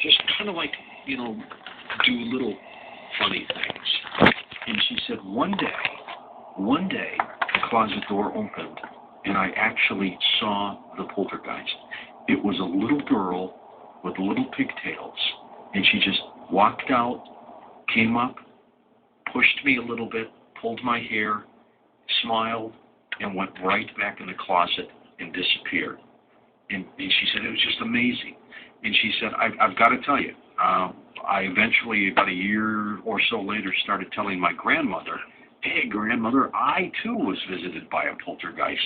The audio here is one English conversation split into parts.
just kind of like, do little funny things. And she said one day, the closet door opened, and I actually saw the poltergeist. It was a little girl with little pigtails, and she just walked out, came up, pushed me a little bit, pulled my hair, smiled, and went right back in the closet and disappeared. And she said it was just amazing. And she said, I've got to tell you, I eventually, about a year or so later, started telling my grandmother, hey, grandmother, I too was visited by a poltergeist.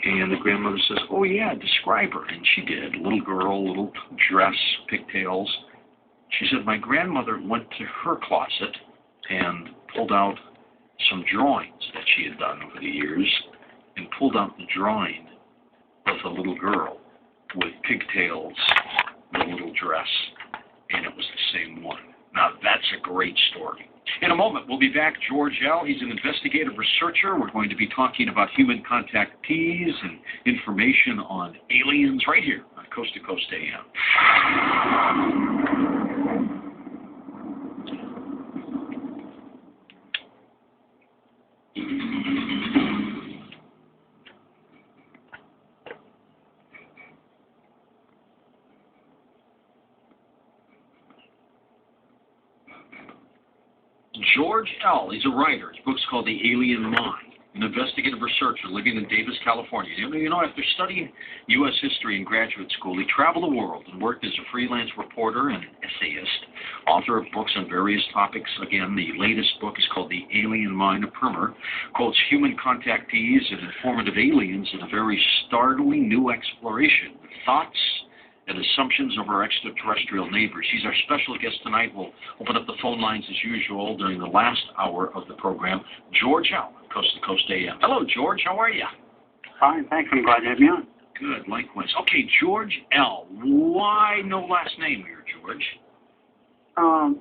And the grandmother says, oh, yeah, describe her. And she did. Little girl, little dress, pigtails. She said, my grandmother went to her closet and pulled out some drawings that she had done over the years and pulled out the drawing of a little girl with pigtails and a little dress, and it was the same one. Now, that's a great story. In a moment, we'll be back. George L., he's an investigative researcher. We're going to be talking about human contactees and information on aliens right here on Coast to Coast AM. George L., he's a writer. His book's called The Alien Mind, an investigative researcher living in Davis, California. After studying U.S. history in graduate school, he traveled the world and worked as a freelance reporter and essayist, author of books on various topics. Again, the latest book is called The Alien Mind. A primer quotes human contactees and informative aliens in a very startling new exploration of thoughts and assumptions of our extraterrestrial neighbors. He's our special guest tonight. We'll open up the phone lines as usual during the last hour of the program. George L., Coast to Coast AM. Hello, George. How are you? Fine, thanks. I'm glad you had me on. Good, likewise. Okay, George L., why no last name here, George?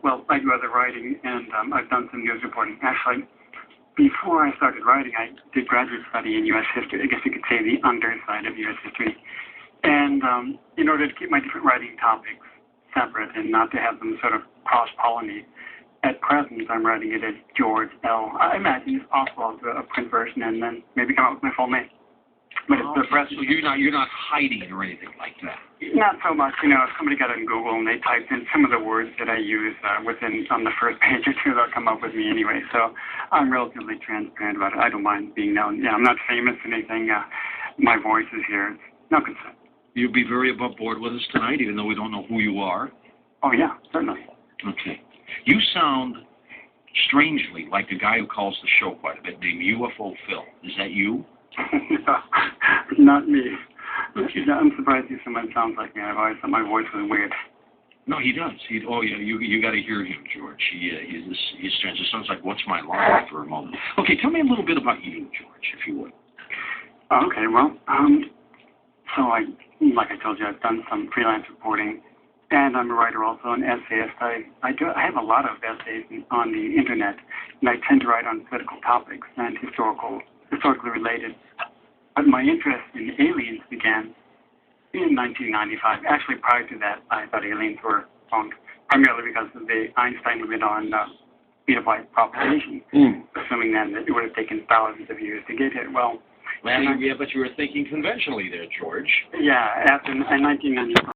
Well, I do other writing, and I've done some news reporting. Actually, before I started writing, I did graduate study in U.S. history. I guess you could say the underside of U.S. history. And in order to keep my different writing topics separate and not to have them sort of cross-pollinate, at present I'm writing it as George L. I imagine it's possible I'll do a print version and then maybe come up with my full name. But it's the present. So you're not hiding or anything like that? Not so much. If somebody got on Google and they typed in some of the words that I use on the first page or two, they'll come up with me anyway. So I'm relatively transparent about it. I don't mind being known. Yeah, I'm not famous or anything. My voice is here. It's no concern. You'll be very above board with us tonight, even though we don't know who you are. Oh, yeah, certainly. Okay. You sound strangely like the guy who calls the show quite a bit, named UFO Phil. Is that you? No, not me. Okay. I'm surprised someone sounds like me. I've always thought my voice was weird. No, he does. You got to hear him, George. He's strange. It sounds like What's My Line for a moment. Okay, tell me a little bit about you, George, if you would. Okay, well, so like I told you, I've done some freelance reporting, and I'm a writer also, an essayist. I have a lot of essays on the internet, and I tend to write on political topics and historically related. But my interest in aliens began in 1995. Actually, prior to that, I thought aliens were wrong, primarily because of the Einstein limit on beta-byte propagation, assuming then that it would have taken thousands of years to get here. Well, yeah, but you were thinking conventionally there, George. Yeah, in 1995.